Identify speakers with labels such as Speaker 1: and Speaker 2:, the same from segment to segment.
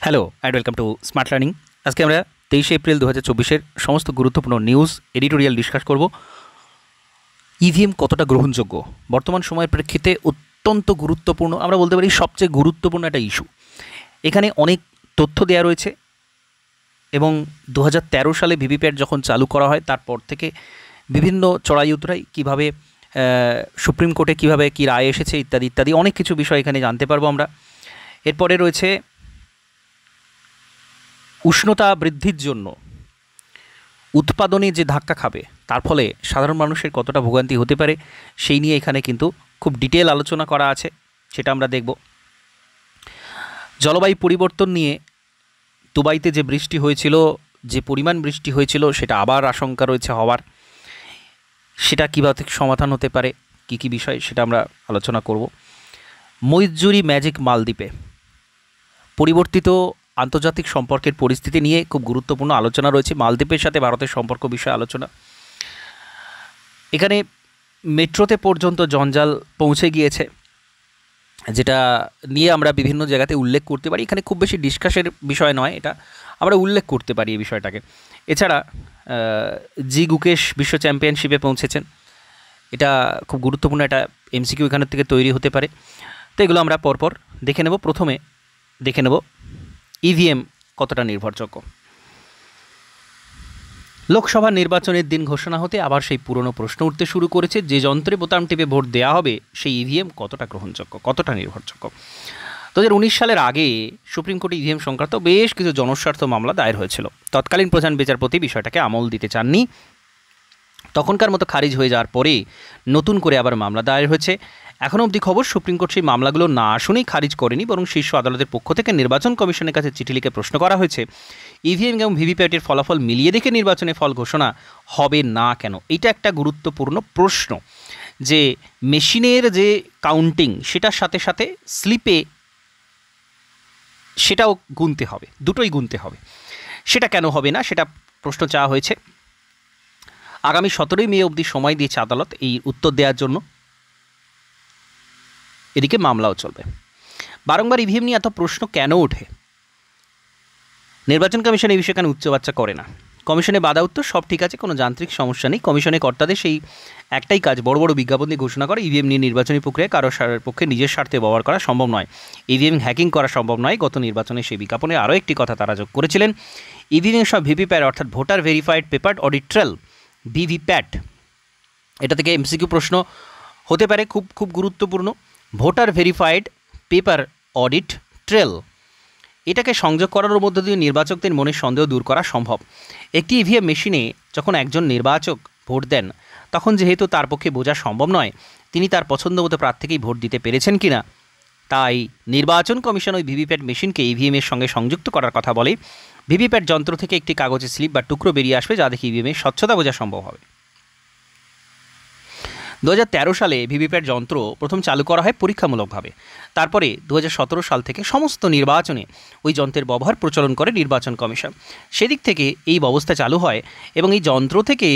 Speaker 1: Hello and welcome to smart learning. আজকে আমরা 23 April 2024-এর সমস্ত গুরুত্বপূর্ণ নিউজ এডিটোরিয়াল ডিসকাস করব। ইভিএম কতটা গ্রহণযোগ্য, বর্তমান সময়ের প্রেক্ষিতে অত্যন্ত গুরুত্বপূর্ণ, আমরা বলতে পারি সবচেয়ে গুরুত্বপূর্ণ একটা ইস্যু। এখানে অনেক তথ্য দেওয়া রয়েছে এবং 2013 সালে ভিভিপ্যাট যখন চালু করা হয় তারপর থেকে বিভিন্ন চড়াই উতরাই কীভাবে সুপ্রিম কোর্টে কীভাবে কী রায় এসেছে ইত্যাদি ইত্যাদি অনেক কিছু বিষয় এখানে জানতে পারবো আমরা। এরপরে রয়েছে উষ্ণতা বৃদ্ধির জন্য উৎপাদনে যে ধাক্কা খাবে তার ফলে সাধারণ মানুষের কতটা ভোগান্তি হতে পারে সেই নিয়ে এখানে কিন্তু খুব ডিটেল আলোচনা করা আছে, সেটা আমরা দেখব। জলবায়ু পরিবর্তন নিয়ে দুবাইতে যে বৃষ্টি হয়েছিল, যে পরিমাণ বৃষ্টি হয়েছিল সেটা আবার আশঙ্কা রয়েছে হওয়ার, সেটা কীভাবে সমাধান হতে পারে, কী কী বিষয় সেটা আমরা আলোচনা করব। মৈজুরি ম্যাজিক মালদ্বীপে পরিবর্তিত আন্তর্জাতিক সম্পর্কের পরিস্থিতি নিয়ে খুব গুরুত্বপূর্ণ আলোচনা রয়েছে। মালদ্বীপের সাথে ভারতের সম্পর্ক বিষয়ে আলোচনা। এখানে মেট্রোতে পর্যন্ত জঞ্জাল পৌঁছে গিয়েছে, যেটা নিয়ে আমরা বিভিন্ন জায়গাতে উল্লেখ করতে পারি। এখানে খুব বেশি ডিসকাসের বিষয় নয়, এটা আমরা উল্লেখ করতে পারি এই বিষয়টাকে। এছাড়া জি গুকেশ বিশ্ব চ্যাম্পিয়নশিপে পৌঁছেছেন, এটা খুব গুরুত্বপূর্ণ, একটা এমসিকিউ এখানের থেকে তৈরি হতে পারে। তো এগুলো আমরা পরপর দেখে নেব। প্রথমে দেখে নেব ইভিএম কতটা নির্ভরযোগ্য। লোকসভা নির্বাচনের দিন ঘোষণা হতে আবার সেই পুরনো প্রশ্ন উঠতে শুরু করেছে, যে যন্ত্রে বোতাম টিপে ভোট দেওয়া হবে সেই ইভিএম কতটা গ্রহণযোগ্য, কতটা নির্ভরযোগ্য। 2019 সালের আগে সুপ্রিম কোর্টে ইভিএম সংক্রান্ত বেশ কিছু জনস্বার্থ মামলা দায়ের হয়েছিল। তৎকালীন প্রধান বিচারপতি বিষয়টাকে আমল দিতে চাননি। তখনকার মতো খারিজ হয়ে যাওয়ার পরে নতুন করে আবার মামলা দায়ের হয়েছে। এখনও অবধি খবর, সুপ্রিম কোর্ট সেই মামলাগুলো না শুনেই খারিজ করেনি, বরং শীর্ষ আদালতের পক্ষ থেকে নির্বাচন কমিশনের কাছে চিঠি লিখে প্রশ্ন করা হয়েছে ইভিএম এবং ভিভিপ্যাটের ফলাফল মিলিয়ে দেখে নির্বাচনে ফল ঘোষণা হবে না কেন। এটা একটা গুরুত্বপূর্ণ প্রশ্ন, যে মেশিনের যে কাউন্টিং সেটার সাথে সাথে স্লিপে সেটাও গুনতে হবে, দুটোই গুনতে হবে। সেটা কেন হবে না, সেটা প্রশ্ন চাওয়া হয়েছে। আগামী 17 মে অবধি সময় দিয়েছে আদালত এই উত্তর দেওয়ার জন্য। এদিকে মামলাও চলবে। বারংবার ইভিএম নিয়ে এত প্রশ্ন কেন ওঠে? নির্বাচন কমিশন এই বিষয়ে কেন উচ্চবাচ্চা করে না? কমিশনে বাধা উত্তর, সব ঠিক আছে, কোনো যান্ত্রিক সমস্যা নেই। কমিশনের কর্তাদের সেই একটাই কাজ, বড় বড় বিজ্ঞাপন দিয়ে ঘোষণা করে ইভিএম নিয়ে নির্বাচনী প্রক্রিয়ায় কারো পক্ষে নিজের স্বার্থে ব্যবহার করা সম্ভব নয়, ইভিএম হ্যাকিং করা সম্ভব নয়। গত নির্বাচনে সেই বিজ্ঞাপনে আরও একটি কথা তারা যোগ করেছিলেন, ইভিএম সব ভিভিপ্যাট অর্থাৎ voter verified paper audit trail, VVPAT. এটা থেকে এমসিকিউ প্রশ্ন হতে পারে, খুব খুব গুরুত্বপূর্ণ। Voter verified paper audit trail, এটাকে সংযোগ করার মধ্য দিয়ে নির্বাচকদের মনের সন্দেহ দূর করা সম্ভব। একটি ইভিএম মেশিনে যখন একজন নির্বাচক ভোট দেন, তখন যেহেতু তার পক্ষে বোঝা সম্ভব নয় তিনি তার পছন্দ মতো প্রার্থীকেই ভোট দিতে পেরেছেন কিনা, তাই নির্বাচন কমিশন ওই ভিভিপ্যাট মেশিনকে ইভিএমের সঙ্গে সংযুক্ত করার কথা বলে। ভিভিপ্যাট যন্ত্র থেকে একটি কাগজের স্লিপ বা টুকরো বেরিয়ে আসবে, যা দেখে ইভিএমের স্বচ্ছতা বোঝা সম্ভব হবে। 2013 সালে ভিভিপ্যাট যন্ত্র প্রথম চালু করা হয় পরীক্ষামূলকভাবে। তারপরে 2017 সাল থেকে সমস্ত নির্বাচনে ওই যন্ত্রের ব্যবহার প্রচলন করে নির্বাচন কমিশন। সেদিক থেকে এই ব্যবস্থা চালু হয় এবং এই যন্ত্র থেকে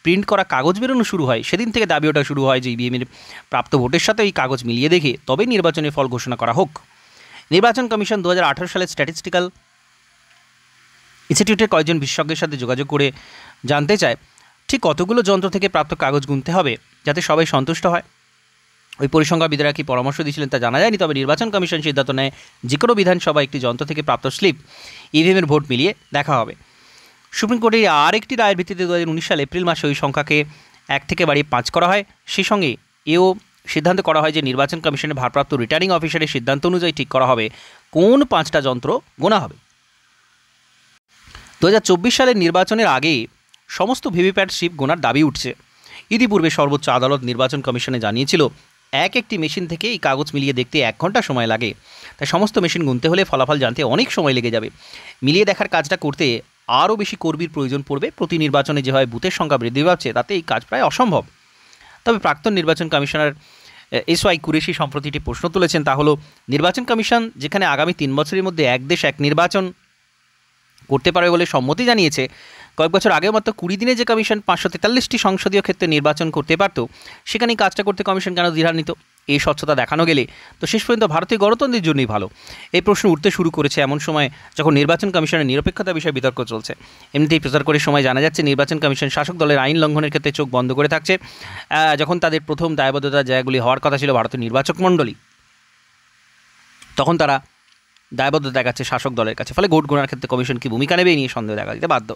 Speaker 1: প্রিন্ট করা কাগজ বেরোনো শুরু হয়। সেদিন থেকে দাবি ওঠা শুরু হয় যে ইভিএমের প্রাপ্ত ভোটের সাথে এই কাগজ মিলিয়ে দেখে তবে নির্বাচনের ফল ঘোষণা করা হোক। নির্বাচন কমিশন 2018 সালে স্ট্যাটিস্টিক্যাল ইনস্টিটিউটের কয়েকজন বিশেষজ্ঞের সাথে যোগাযোগ করে জানতে চায় ঠিক কতগুলো যন্ত্র থেকে প্রাপ্ত কাগজ গুনতে হবে যাতে সবাই সন্তুষ্ট হয়। ওই পরিসংখ্যানবিদেরা কি পরামর্শ দিয়েছিলেন তা জানা যায়নি, তবে নির্বাচন কমিশন সিদ্ধান্ত নেয় যে কোনো বিধানসভা একটি যন্ত্র থেকে প্রাপ্ত স্লিপ ইভিএমের ভোট মিলিয়ে দেখা হবে। সুপ্রিম কোর্টের আর একটি রায়ের ভিত্তিতে 2019 সালে এপ্রিল মাসে ওই সংখ্যাকে 1 থেকে বাড়িয়ে 5 করা হয়। সেই সঙ্গে এও সিদ্ধান্ত করা হয় যে নির্বাচন কমিশনের ভারপ্রাপ্ত রিটার্নিং অফিসারের সিদ্ধান্ত অনুযায়ী ঠিক করা হবে কোন 5টা যন্ত্র গোনা হবে। 2024 সালের নির্বাচনের আগে সমস্ত ভিভিপ্যাট স্লিপ গোনার দাবি উঠছে। ইতিপূর্বে সর্বোচ্চ আদালত নির্বাচন কমিশনে জানিয়েছিল একটি মেশিন থেকে এই কাগজ মিলিয়ে দেখতে 1 ঘন্টা সময় লাগে, তাই সমস্ত মেশিন গুনতে হলে ফলাফল জানতে অনেক সময় লেগে যাবে। মিলিয়ে দেখার কাজটা করতে আরও বেশি কর্মীর প্রয়োজন পড়বে। প্রতি নির্বাচনে যেভাবে বুথের সংখ্যা বৃদ্ধি পাচ্ছে তাতে এই কাজ প্রায় অসম্ভব। তবে প্রাক্তন নির্বাচন কমিশনার এসওয়াই কুরেশি সম্প্রতি একটি প্রশ্ন তুলেছেন, তা হলো নির্বাচন কমিশন যেখানে আগামী 3 বছরের মধ্যে এক দেশ এক নির্বাচন করতে পারবে বলে সম্মতি জানিয়েছে, কয়েক বছর আগেও মাত্র 20 দিনে যে কমিশন 543টি সংসদীয় ক্ষেত্রে নির্বাচন করতে পারত, সেখানে কাজটা করতে কমিশন কেন দ্বিধান্বিত? এই স্বচ্ছতা দেখানো গেলে তো শেষ পর্যন্ত ভারতীয় গণতন্ত্রের জন্যই ভালো। এই প্রশ্ন উঠতে শুরু করেছে এমন সময় যখন নির্বাচন কমিশনের নিরপেক্ষতা বিষয়ে বিতর্ক চলছে। এমনিতেই প্রচার করে সময় জানা যাচ্ছে নির্বাচন কমিশন শাসক দলের আইন লঙ্ঘনের ক্ষেত্রে চোখ বন্ধ করে থাকছে, যখন তাদের প্রথম দায়বদ্ধতার জায়গাগুলি হওয়ার কথা ছিল ভারতীয় নির্বাচক মণ্ডলী, তখন তারা দায়বদ্ধতা দেখাচ্ছে শাসক দলের কাছে। ফলে ভোট গণনার ক্ষেত্রে কমিশন কি ভূমিকা নেবে এই নিয়ে সন্দেহ দেখা দিতে বাধ্য।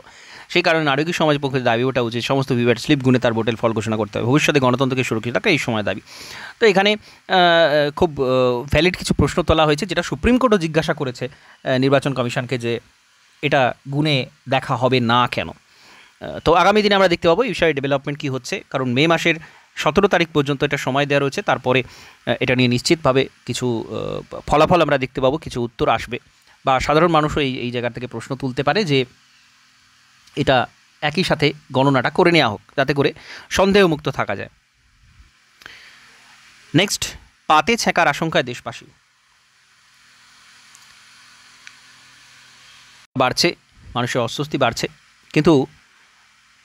Speaker 1: সেই কারণে নাগরিক সমাজের পক্ষে দাবি ওঠা উচিত সমস্ত ভিভিপ্যাট স্লিপ গুনে তার ভোটের ফল ঘোষণা করতে হবে, ভবিষ্যতে গণতন্ত্রকে সুরক্ষিত রাখা এই সময় দাবি। তো এখানে খুব ভ্যালিড কিছু প্রশ্ন তোলা হয়েছে, যেটা সুপ্রিম কোর্টও জিজ্ঞাসা করেছে নির্বাচন কমিশনকে যে এটা গুনে দেখা হবে না কেন। তো আগামী দিনে আমরা দেখতে পাবো এই বিষয়ে ডেভেলপমেন্ট কী হচ্ছে, কারণ মে মাসের 17 তারিখ পর্যন্ত এটা সময় দেওয়া রয়েছে। তারপরে এটা নিয়ে নিশ্চিতভাবে কিছু ফলাফল আমরা দেখতে পাবো, কিছু উত্তর আসবে, বা সাধারণ মানুষও এই জায়গা থেকে প্রশ্ন তুলতে পারে যে এটা একই সাথে গণনাটা করে নেওয়া হোক, যাতে করে সন্দেহমুক্ত থাকা যায়। নেক্সট, পাতে ছেঁকার আশঙ্কায় দেশবাসী। বাড়ছে, মানুষের অস্বস্তি বাড়ছে, কিন্তু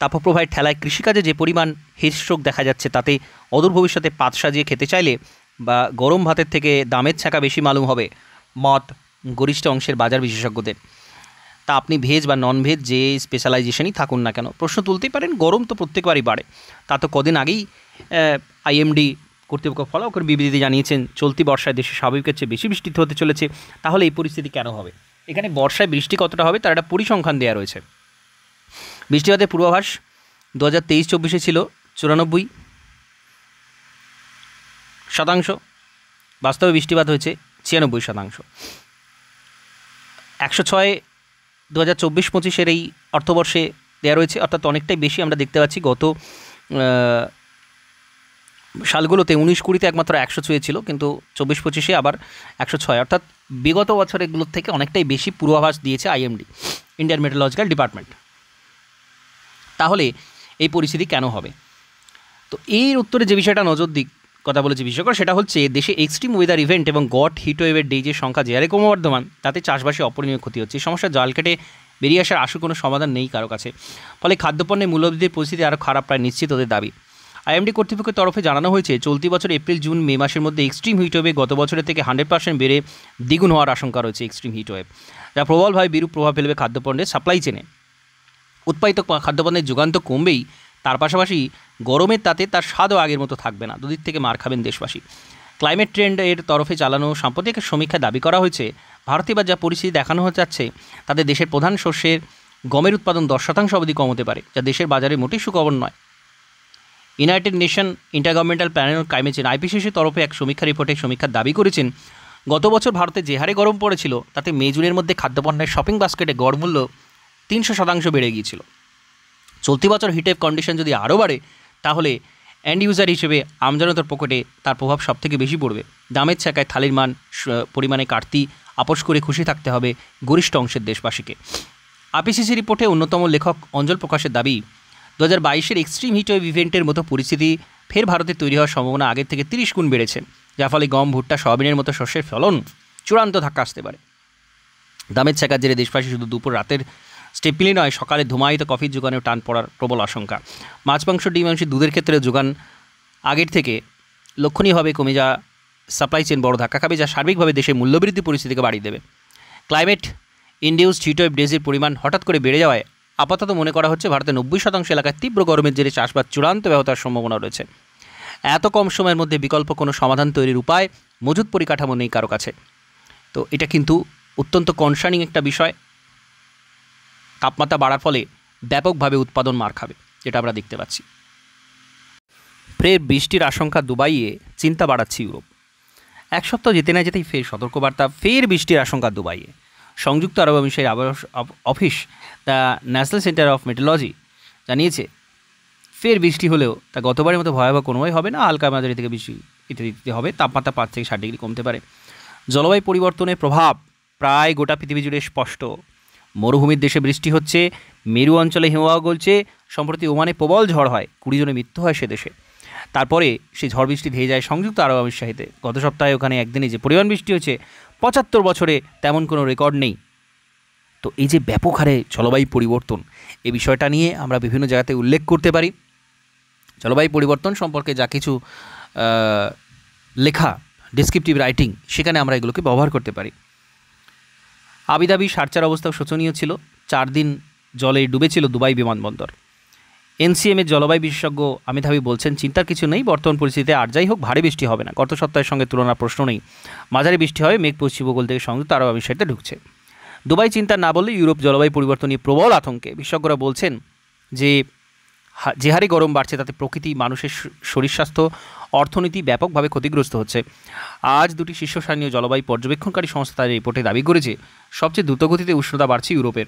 Speaker 1: তাপপ্রবাহের ঠেলায় কৃষিকাজে যে পরিমাণ হিটস্ট্রোক দেখা যাচ্ছে, তাতে অদূর ভবিষ্যতে পাত সাজিয়ে খেতে চাইলে বা গরম ভাতের থেকে দামের ছাঁকা বেশি মালুম হবে মত গরিষ্ঠ অংশের বাজার বিশেষজ্ঞদের। তা আপনি ভেজ বা নন ভেজ যে স্পেশালাইজেশনই থাকুন না কেন, প্রশ্ন তুলতেই পারেন। গরম তো প্রত্যেকবারই বাড়ে, তা তো কদিন আগেই আইএমডি কর্তৃপক্ষ ফলো করে বিবৃতি জানিয়েছেন চলতি বর্ষায় দেশে স্বাভাবিকের চেয়ে বেশি বৃষ্টি হতে চলেছে। তাহলে এই পরিস্থিতি কেন হবে? এখানে বর্ষায় বৃষ্টি কতটা হবে তার একটা পরিসংখ্যান দেওয়া রয়েছে। বৃষ্টিপাতের পূর্বাভাস 2023-24 ছিল 94%, বাস্তবে বৃষ্টিপাত হয়েছে 96%। 106 2024-25 এই অর্থবর্ষে দেওয়া রয়েছে, অর্থাৎ অনেকটাই বেশি আমরা দেখতে পাচ্ছি। গত সালগুলোতে 19-20-তে একমাত্র 100 ছুঁয়েছিল, কিন্তু 24-25 আবার 106, অর্থাৎ বিগত বছরগুলোর থেকে অনেকটাই বেশি পূর্বাভাস দিয়েছে আইএমডি, ইন্ডিয়ান মেট্রোলজিক্যাল ডিপার্টমেন্ট। তাহলে এই পরিস্থিতি কেন হবে? তো এর উত্তরে যে বিষয়টা নজর দিক কথা বলেছে বিশেষজ্ঞরা, সেটা হচ্ছে দেশে এক্সট্রিম ওয়েদার ইভেন্ট এবং গট হিটওয়েভের ডেজের সংখ্যা যে হারে ক্রমবর্ধমান, তাতে চাষবাসে অপরিণীয় ক্ষতি হচ্ছে। এই সমস্যার জাল কেটে বেরিয়ে আসার আশু কোনো সমাধান নেই কারো কাছে। ফলে খাদ্যপণ্যের মূল্যবৃদ্ধির পরিস্থিতি আরও খারাপ, প্রায় নিশ্চিত ওদের দাবি। আইএমডি কর্তৃপক্ষের তরফে জানানো হয়েছে চলতি বছর এপ্রিল জুন মে মাসের মধ্যে এক্সট্রিম হিটওয়েভে গত বছরের থেকে 100% বেড়ে দ্বিগুণ হওয়ার আশঙ্কা রয়েছে এক্সট্রিম হিটওয়েভ, যা প্রবলভাবে বিরূপ প্রভাব ফেলবে খাদ্যপণ্যের সাপ্লাই চেনে। উৎপাদিত খাদ্যপণ্যের যোগান তো কমবেই, তার পাশাপাশি গরমের তাতে তার স্বাদও আগের মতো থাকবে না। দুদিক থেকে মার খাবেন দেশবাসী। ক্লাইমেট ট্রেন্ড এর তরফে চালানো সাম্প্রতিক সমীক্ষায় দাবি করা হয়েছে ভারতে এবার যা পরিস্থিতি দেখানো যাচ্ছে, তাতে দেশের প্রধান শস্যের গমের উৎপাদন 10% অবধি কমতে পারে, যা দেশের বাজারে মোটেই সুখবর নয়। United Nation Intergovernmental Panel on Climate Change আইপিসিসির তরফে এক সমীক্ষা রিপোর্টে সমীক্ষার দাবি করেছেন গত বছর ভারতে যে হারে গরম পড়েছিল, তাতে মে জুনের মধ্যে খাদ্যপণ্যের শপিং বাস্কেটে গড় মূল্য 300% বেড়ে গিয়েছিল। চলতি বছর হিটওয়েভ কন্ডিশন যদি আরও বাড়ে, তাহলে এন্ড ইউজার হিসেবে আমজনতার পকেটে তার প্রভাব সবথেকে বেশি পড়বে। দামের ছাকায় থালির মান পরিমাণে কাটতি আপোষ করে খুশি থাকতে হবে গরিষ্ঠ অংশের দেশবাসীকে। আইপিসিসি রিপোর্টে অন্যতম লেখক অঞ্জল প্রকাশের দাবি, 2022-এর এক্সট্রিম হিটওয়েভ ইভেন্টের মতো পরিস্থিতি ফের ভারতে তৈরি হওয়ার সম্ভাবনা আগের থেকে 30 গুণ বেড়েছে, যার ফলে গম, ভুট্টা, সয়াবিনের মতো শস্যের ফলন চূড়ান্ত ধাক্কা আসতে পারে। দামের ছাকার জেরে দেশবাসী শুধু দুপুর রাতের স্টেপিলি নয়, সকালে ধুমায়িত কফির যোগানেও টান পড়ার প্রবল আশঙ্কা। মাছ, মাংস, ডিম, মাংস, দুধের ক্ষেত্রে যোগান আগের থেকে লক্ষণীয়ভাবে কমে যাওয়া সাপ্লাই চেন বড় ধাক্কা খাবে, যা সার্বিকভাবে দেশের মূল্যবৃদ্ধি পরিস্থিতিকে বাড়িয়ে দেবে। ক্লাইমেট ইন্ডিউসড হিটওয়েভ ডেজের পরিমাণ হঠাৎ করে বেড়ে যাওয়ায় আপাতত মনে করা হচ্ছে ভারতের 90% এলাকায় তীব্র গরমের জেরে চাষবাস চূড়ান্ত ব্যাহত হওয়ার সম্ভাবনা রয়েছে। এত কম সময়ের মধ্যে বিকল্প কোনো সমাধান তৈরির উপায়, মজুত পরিকাঠামো নেই কারো কাছে। তো এটা কিন্তু অত্যন্ত কনসার্নিং একটা বিষয়। তাপমাত্রা বাড়ার ফলে ব্যাপকভাবে উৎপাদন মার খাবে, যেটা আমরা দেখতে পাচ্ছি। ফের বৃষ্টির আশঙ্কা দুবাইয়ে, চিন্তা বাড়াচ্ছে ইউরোপ। এক সপ্তাহ যেতে না যেতেই ফের সতর্কবার্তা, ফের বৃষ্টির আশঙ্কা দুবাইয়ে। সংযুক্ত আরব আমিরাতের আবহাওয়া office the national centre of metrology জানিয়েছে ফের বৃষ্টি হলেও তা গতবারের মতো ভয়াবহ কোনোই হবে না, হালকা মাঝারি থেকে বৃষ্টি ইত্যাদি হবে। তাপমাত্রা 5 থেকে 7 ডিগ্রি কমতে পারে। জলবায়ু পরিবর্তনের প্রভাব প্রায় গোটা পৃথিবী জুড়ে স্পষ্ট। মরুভূমির দেশে বৃষ্টি হচ্ছে, মেরু অঞ্চলে হিমবাহ গলছে। সম্প্রতি ওমানে প্রবল ঝড় হয়, 20 জনের মৃত্যু হয় সে দেশে। তারপরে সেই ঝড় বৃষ্টি ধেয়ে যায় সংযুক্ত আরব আমিরাতে। গত সপ্তাহে ওখানে একদিনে যে পরিমাণ বৃষ্টি হয়েছে, 75 বছরে তেমন কোনো রেকর্ড নেই। তো এই যে ব্যাপক হারে জলবায়ু পরিবর্তন, এই বিষয়টা নিয়ে আমরা বিভিন্ন জায়গাতে উল্লেখ করতে পারি। জলবায়ু পরিবর্তন সম্পর্কে যা কিছু লেখা, ডেসক্রিপটিভ রাইটিং, সেখানে আমরা এগুলোকে ব্যবহার করতে পারি। আবিধাবি সার্চার অবস্থাও শোচনীয় ছিল, 4 দিন জলে ডুবেছিল দুবাই বিমানবন্দর। এনসিএমের জলবায়ু বিশেষজ্ঞ আমিত হাবিব বলছেন, চিন্তার কিছু নেই, বর্তমান পরিস্থিতিতে আর যাই হোক ভারী বৃষ্টি হবে না, গত সপ্তাহের সঙ্গে তুলনার প্রশ্ন নেই, মাঝারি বৃষ্টি হবে, মেঘ পশ্চিম উপকূল থেকে সংযুক্ত আরব আমিরাতে ঢুকছে। দুবাই চিন্তা না বললে ইউরোপ জলবায়ু পরিবর্তন নিয়ে প্রবল আতঙ্কে। বিশেষজ্ঞরা বলছেন যে হারে গরম বাড়ছে তাতে প্রকৃতি, মানুষের শরীর স্বাস্থ্য, অর্থনীতি ব্যাপকভাবে ক্ষতিগ্রস্ত হচ্ছে। আজ দুটি শীর্ষস্থানীয় জলবায়ু পর্যবেক্ষণকারী সংস্থা তাদের রিপোর্টে দাবি করেছে সবচেয়ে দ্রুতগতিতে উষ্ণতা বাড়ছে ইউরোপের।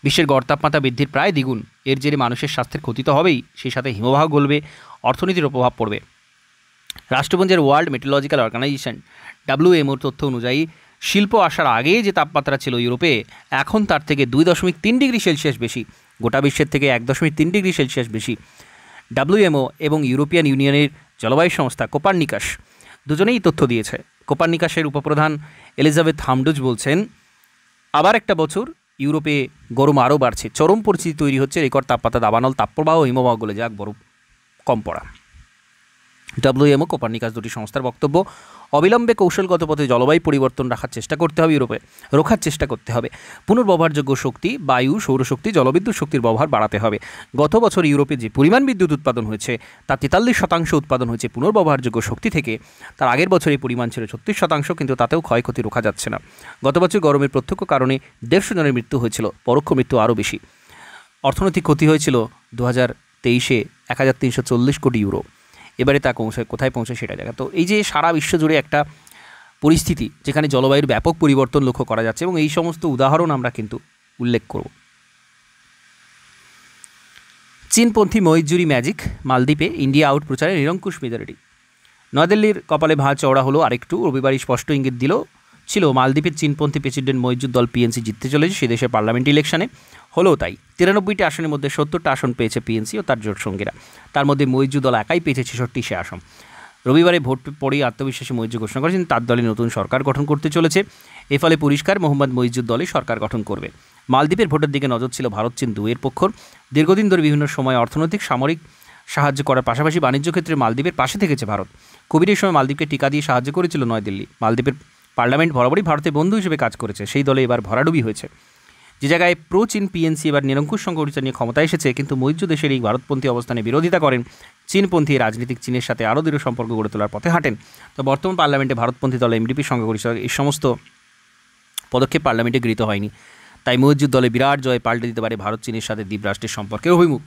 Speaker 1: বিশ্বের গড় তাপমাত্রা বৃদ্ধির প্রায় দ্বিগুণ। এর জেরে মানুষের স্বাস্থ্যের ক্ষতি তো হবেই, সেই সাথে হিমবাহ গলবে, অর্থনীতিরও প্রভাব পড়বে। রাষ্ট্রপুঞ্জের ওয়ার্ল্ড মেট্রোলজিক্যাল অর্গানাইজেশন WMOর তথ্য অনুযায়ী শিল্প আসার আগে যে তাপমাত্রা ছিল ইউরোপে, এখন তার থেকে 2.3 ডিগ্রি সেলসিয়াস বেশি, গোটা বিশ্বের থেকে 1.3 ডিগ্রি সেলসিয়াস বেশি। WMO এবং ইউরোপিয়ান ইউনিয়নের জলবায়ু সংস্থা কোপার্নিকাস দুজনেই তথ্য দিয়েছে। কোপার্নিকাসের উপপ্রধান এলিজাবেথ হামডুজ বলছেন, আবার একটা বছর ইউরোপে গরম আরও বাড়ছে, চরম পরিস্থিতি তৈরি হচ্ছে, রেকর্ড তাপমাত্রা, দাবানল, তাপপ্রবাহ, হিমবাহ গলে যাক, বরফ কম পড়া। WMO কোপার্নিকাস দুটি সংস্থার বক্তব্য, অবিলম্বে কৌশলগত পথে জলবায়ু পরিবর্তন রোখার চেষ্টা করতে হবে। পুনর্ব্যবহারযোগ্য শক্তি, বায়ু, সৌরশক্তি, জলবিদ্যুৎ শক্তির ব্যবহার বাড়াতে হবে। গত বছর ইউরোপে যে পরিমাণ বিদ্যুৎ উৎপাদন হয়েছে তার 43% উৎপাদন হয়েছে পুনর্ব্যবহারযোগ্য শক্তি থেকে। তার আগের বছর এই পরিমাণ ছিল 36%, কিন্তু তাতেও ক্ষয়ক্ষতি রোখা যাচ্ছে না। গত বছর গরমের প্রত্যক্ষ কারণে 150 জনের মৃত্যু হয়েছিল, পরোক্ষ মৃত্যু আরও বেশি। অর্থনৈতিক ক্ষতি হয়েছিল 2023-এ 1340 কোটি ইউরো। এবারে তা কোথায় পৌঁছে সেটা দেখা। তো এই যে সারা বিশ্ব জুড়ে একটা পরিস্থিতি যেখানে জলবায়ুর ব্যাপক পরিবর্তন লক্ষ্য করা যাচ্ছে, এবং এই সমস্ত উদাহরণ আমরা কিন্তু উল্লেখ করব। চীনপন্থী মহিজুরি ম্যাজিক, মালদ্বীপে ইন্ডিয়া আউট প্রচারে নিরঙ্কুশ মেজরিটি। নয়াদিল্লির কপালে ভাঁজ চওড়া হলো আরেকটু। রবিবারই স্পষ্ট ইঙ্গিত ছিল মালদ্বীপের চীনপন্থী প্রেসিডেন্ট মহিজুর দল PNC জিততে চলেছে সে দেশের পার্লামেন্ট ইলেকশনে। হলেও তাই 93টি আসনের মধ্যে 70টা আসন পেয়েছে PNC ও তার জোট সঙ্গীরা। তার মধ্যে মহিজুর দল একাই পেয়েছে 66 আসন। রবিবারে ভোট পরেই আত্মবিশ্বাসী মহিজুর ঘোষণা করেছেন তার দলে নতুন সরকার গঠন করতে চলেছে। এর ফলে পরিষ্কার মোহাম্মদ মহিজুর দলে সরকার গঠন করবে। মালদ্বীপের ভোটের দিকে নজর ছিল ভারত চীন দুয়ের পক্ষর। দীর্ঘদিন ধরে বিভিন্ন সময় অর্থনৈতিক, সামরিক সাহায্য করার পাশাপাশি বাণিজ্য ক্ষেত্রে মালদ্বীপের পাশে থেকেছে ভারত। কোভিডের সময় মালদ্বীপকে টিকা দিয়ে সাহায্য করেছিল নয়াদিল্লি। মালদ্বীপের পার্লামেন্ট বরাবরই ভারতের বন্ধু হিসেবে কাজ করেছে, সেই দলে এবার ভরাডুবি হয়েছে। যে জায়গায় প্রো চীন PNC এবার নিরঙ্কুশ সংগঠিত নিয়ে ক্ষমতায় এসেছে, কিন্তু মহিজুর দেশের এই ভারতপন্থী অবস্থানে বিরোধিতা করেন। চীনপন্থী রাজনীতিক চীনের সাথে আরও দৃঢ় সম্পর্ক গড়ে তোলার পথে হাঁটেন। তো বর্তমান পার্লামেন্টে ভারতপন্থী দল MDPর সঙ্গে ঘনিষ্ঠ এই সমস্ত পদক্ষেপ পার্লামেন্টে গৃহীত হয়নি। তাই মহিজুর দলে বিরাট জয় পাল্টে দিতে পারে ভারত চীনের সাথে দ্বীপরাষ্ট্রের সম্পর্কের অভিমুখ।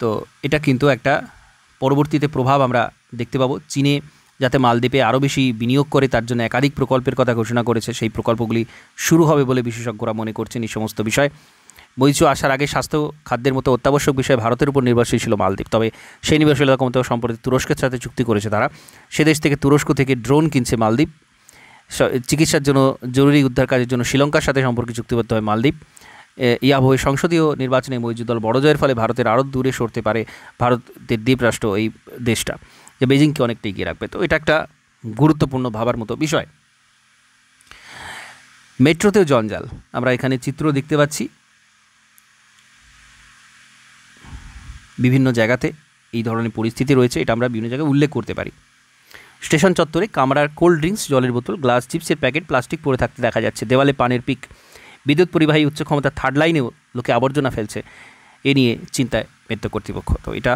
Speaker 1: তো এটা কিন্তু একটা পরবর্তীতে প্রভাব আমরা দেখতে পাবো। চীনে যাতে মালদ্বীপে আরও বেশি বিনিয়োগ করে তার জন্য একাধিক প্রকল্পের কথা ঘোষণা করেছে, সেই প্রকল্পগুলি শুরু হবে বলে বিশেষজ্ঞরা মনে করছেন। এই সমস্ত বিষয় মহিজুর আসার আগে স্বাস্থ্য, খাদ্যের মতো অত্যাবশ্যক বিষয়ে ভারতের উপর নির্ভরশীল ছিল মালদ্বীপ। তবে সেই নির্ভরশীলতা কমতে সম্প্রতি তুরস্কের সাথে চুক্তি করেছে তারা। সে দেশ থেকে তুরস্ক থেকে ড্রোন কিনছে মালদ্বীপ। চিকিৎসার জন্য, জরুরি উদ্ধার কাজের জন্য শ্রীলঙ্কার সাথে সম্পর্কে চুক্তিবদ্ধ হয় মালদ্বীপ। ইয়াবহে সংসদীয় নির্বাচনে মহিজুর দল বড় জয়ের ফলে ভারতের আরও দূরে সরতে পারে ভারতের দ্বীপরাষ্ট্র এই দেশটা, যে বেজিংকে অনেকটা এগিয়ে রাখবে। তো এটা একটা গুরুত্বপূর্ণ ভাবার মতো বিষয়। মেট্রোতেও জঞ্জাল, আমরা এখানে চিত্র দেখতে পাচ্ছি। বিভিন্ন জায়গাতে এই ধরনের পরিস্থিতি রয়েছে, এটা আমরা বিভিন্ন জায়গায় উল্লেখ করতে পারি। স্টেশন চত্বরে কামরার কোল্ড ড্রিঙ্কস, জলের বোতল, গ্লাস, চিপসের প্যাকেট, প্লাস্টিক পড়ে থাকতে দেখা যাচ্ছে। দেওয়ালে পানের পিক। বিদ্যুৎ পরিবাহী উচ্চ ক্ষমতার থার্ড লাইনেও লোকে আবর্জনা ফেলছে। এ নিয়ে চিন্তায় মেট্রো কর্তৃপক্ষ। তো এটা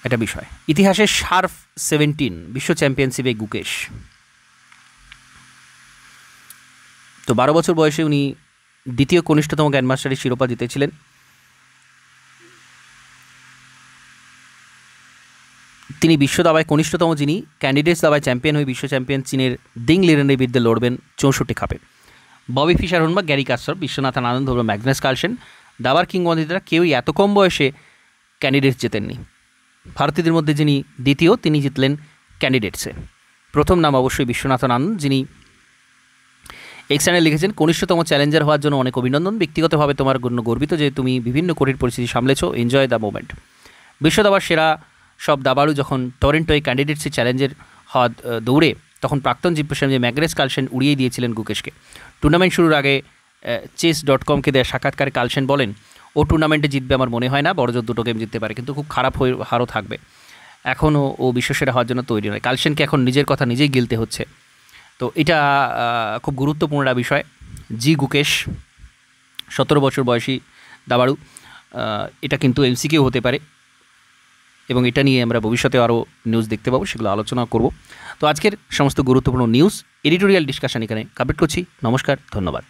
Speaker 1: একটা বিষয়। ইতিহাসের সার্ফ 17 বিশ্ব চ্যাম্পিয়নশিপে গুকেশ। তো 12 বছর বয়সে উনি দ্বিতীয় কনিষ্ঠতম গ্র্যান্ডমাস্টারের শিরোপা জিতেছিলেন। তিনি বিশ্ব দাবায় কনিষ্ঠতম যিনি ক্যান্ডিডেটস দাবায় চ্যাম্পিয়ন হয়ে বিশ্ব চ্যাম্পিয়ন চীনের দিং লিরেনের বিরুদ্ধে লড়বেন 64 খাপে। ববি ফিশার হন বা গ্যারি কাসপারভ, বিশ্বনাথন আনন্দ বা ম্যাগনাস কার্লসেন, দাবার কিংবদন্তিরা কেউই এত কম বয়সে ক্যান্ডিডেটস জেতেননি। ভারতীয়দের মধ্যে যিনি দ্বিতীয়, তিনি জিতলেন ক্যান্ডিডেটসে। প্রথম নাম অবশ্যই বিশ্বনাথন আনন্দ, যিনি এক্সটার্নে লিখেছেন, কনিষ্ঠতম চ্যালেঞ্জার হওয়ার জন্য অনেক অভিনন্দন। ব্যক্তিগতভাবে তোমার জন্য গর্বিত যে তুমি বিভিন্ন কঠিন পরিস্থিতি সামলেছো। Enjoy the moment. বিশ্ব দাবার সেরা সব দাবাড়ু যখন টরেন্টোয় ক্যান্ডিডেটসে চ্যালেঞ্জের হওয়া দৌড়ে, তখন প্রাক্তন চ্যাম্পিয়ন ম্যাগনাস কার্লসেন উড়িয়ে দিয়েছিলেন গুকেশকে। টুর্নামেন্ট শুরুর আগে chess.comকে দেওয়া সাক্ষাৎকারে কার্লসেন বলেন, ও টুর্নামেন্টে জিতবে আমার মনে হয় না, বড়জোর 2 গেম জিততে পারে, কিন্তু খুব খারাপ হারও থাকবে। এখনও ও বিশ্বসেরা হওয়ার জন্য তৈরি নয়। কালসেনকে এখন নিজের কথা নিজেই গিলতে হচ্ছে। তো এটা খুব গুরুত্বপূর্ণ একটা বিষয়। জি গুকেশ 17 বছর বয়সী দাবাড়ু, এটা কিন্তু এমসিকিউ হতে পারে এবং এটা নিয়ে আমরা ভবিষ্যতে আরও নিউজ দেখতে পাবো, সেগুলো আলোচনা করব। তো আজকের সমস্ত গুরুত্বপূর্ণ নিউজ এডিটোরিয়াল ডিসকাশন এখানে কমপ্লিট করছি। নমস্কার, ধন্যবাদ।